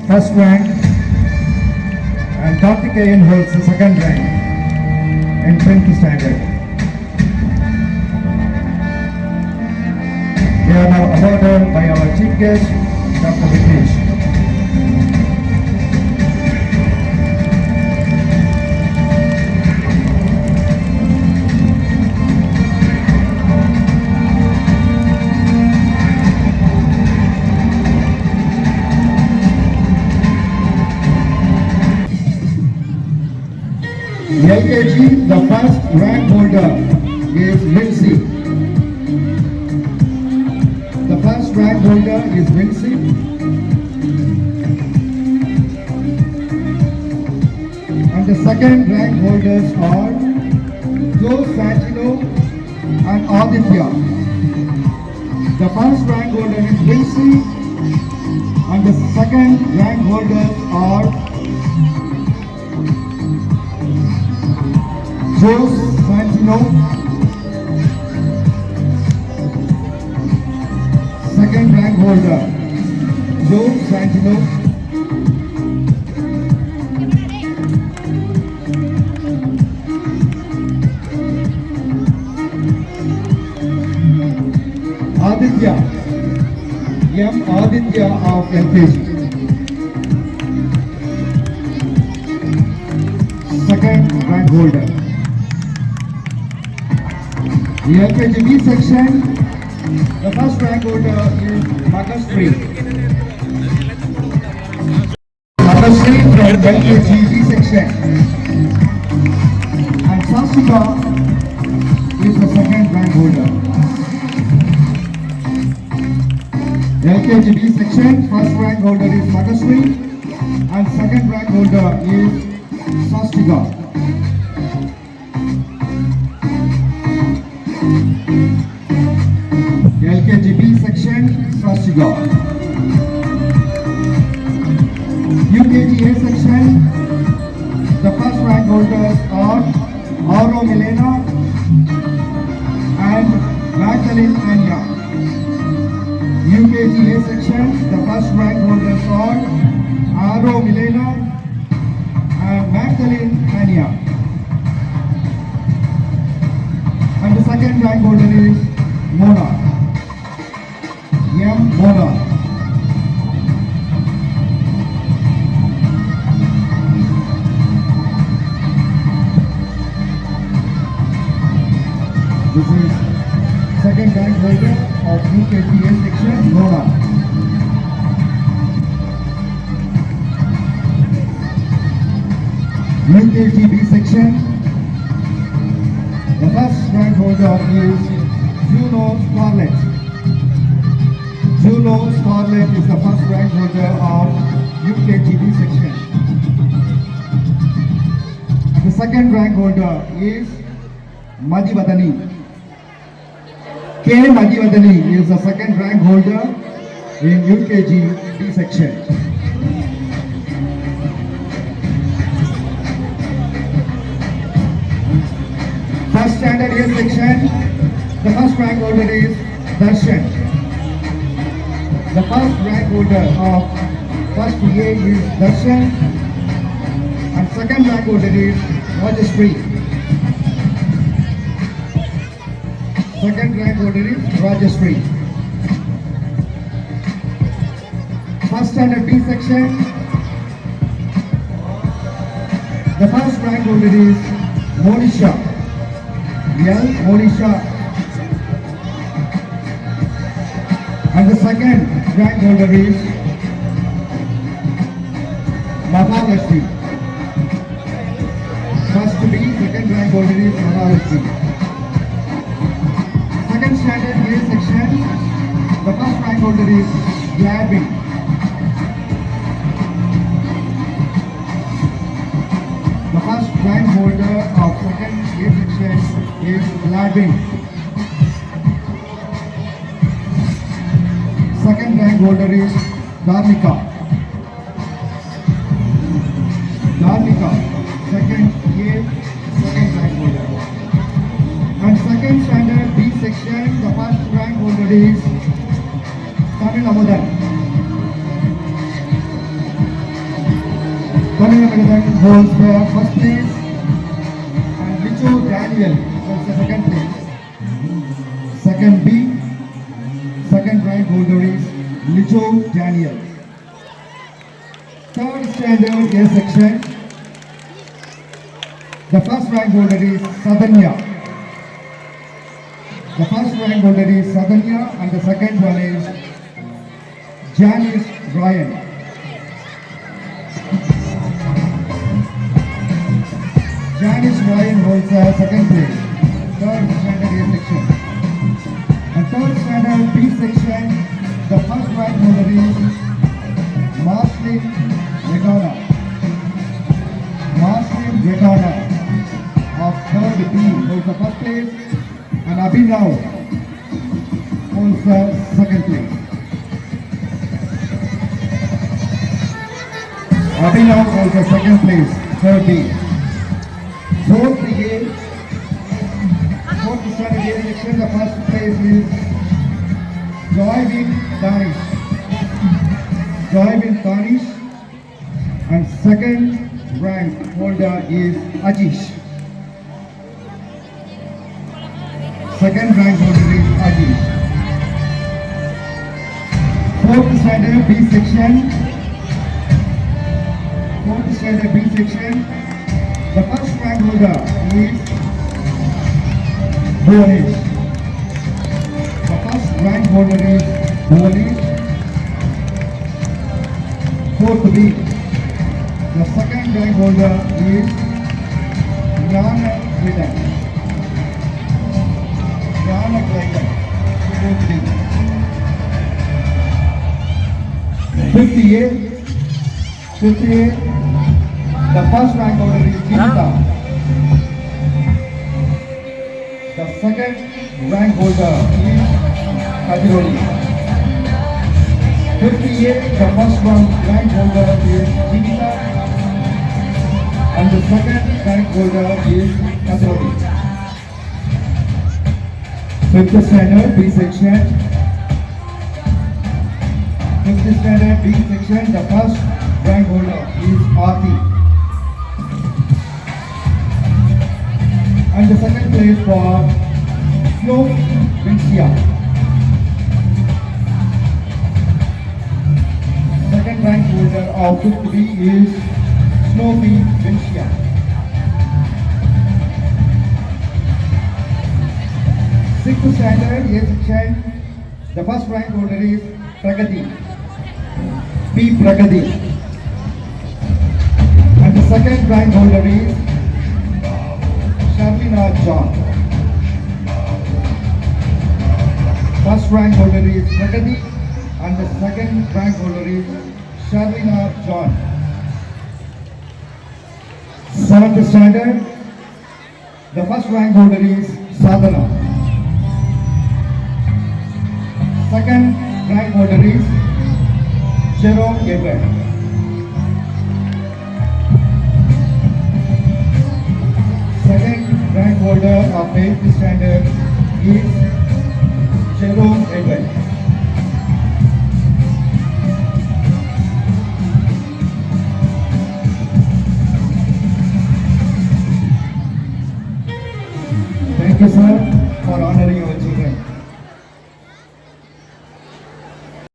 first rank, and Karthikeyan holds the second rank in 10th standard. They are now awarded by our chief guest, Dr. Vignesh. LKG, the first rank holder is Vinci. The first rank holder is Vinci. And the second rank holders are Joe Santino and Aditya. The first rank holder is Vinci and the second rank holders are Joe Santino, second rank holder, Joe Santino, Aditya, M. Aditya of LKG, second rank holder. The LKGB section, the first rank holder is Makasri. Makasri from LKGB section. And Sasika is the second rank holder. The LKGB section, first rank holder is Makasri and second rank holder is Sasika. LKGB section, Swastika. UKGA section, the first rank holders are Auro Milena and Magdalene Anya. UKGA section, the first rank holders are Auro Milena and Magdalene Anya. And the second rank holder is Mona. M. Mona. This is second rank holder of UKGA section, Mona. UKGB section, the first rank holder is Juno Scarlett. Juno Scarlett is the first rank holder of UKGB section. The second rank holder is Madhivadani. K. Madhivadani is the second rank holder in UKGB section. First standard A section, the first rank holder is Darshan. The first rank holder of first A is Darshan and second rank holder is Rajashri. Second rank holder is Rajashri. First standard B section, the first rank holder is Monisha. L. Monisha. And the second rank holder is Mahalakshmi. First B, second rank holder is Mahalakshmi. Second standard A section, the first rank holder is Gladwin. The first rank holder of second A section is Gladwin. Second rank holder is Dharmika. Dharmika, second A, second rank holder. And second standard B section, the first rank holder is Tamil Amudan. Thaniyamagadan holds the first place and Licho Daniel holds the second place. Second B, second rank holder is Licho Daniel. Third standard A section, the first rank holder is Sadhanya. The first rank holder is Sadhanya and the second one is Janice Ryan. Janice Ryan holds the second place, third standard A section. And third standard B section, the first rank holder is Marcelin Regana. Marcelin Regana of third B holds the first place and Abhinav holds the second place. Abhinav holds the second place, third B. Fourth standard A section, the first place is Joybin Danish. Joybin Danish and second rank holder is Ajish. Second rank holder is Ajish. Fourth standard B section. Fourth standard B section. The first rank holder is Bhuvanesh. The first rank holder is Bhuvanesh. Fourth B. The second rank holder is Jnana Kridan. Jnana Kridan. Fourth B. 58. 58. The first rank holder is Jinta. The second rank holder is Kajiroli. 58, the first rank holder is Jinta and the second rank holder is Kajiroli. Fifth standard B section. Fifth standard B section, the first rank holder is Aarti. And the second place for Flo Vincia. Second rank holder of 50B is Snowy Vincia. Sixth standard A section, the first rank holder is Pragati. P. Pragati. And the second rank holder is Sharlina John. First rank holder is Pragati and the second rank holder is Sharlina John. Seventh standard, the first rank holder is Sadhana. Second rank holder is Jerome Edward. Second rank holder of 8th standard is Jerome Edward.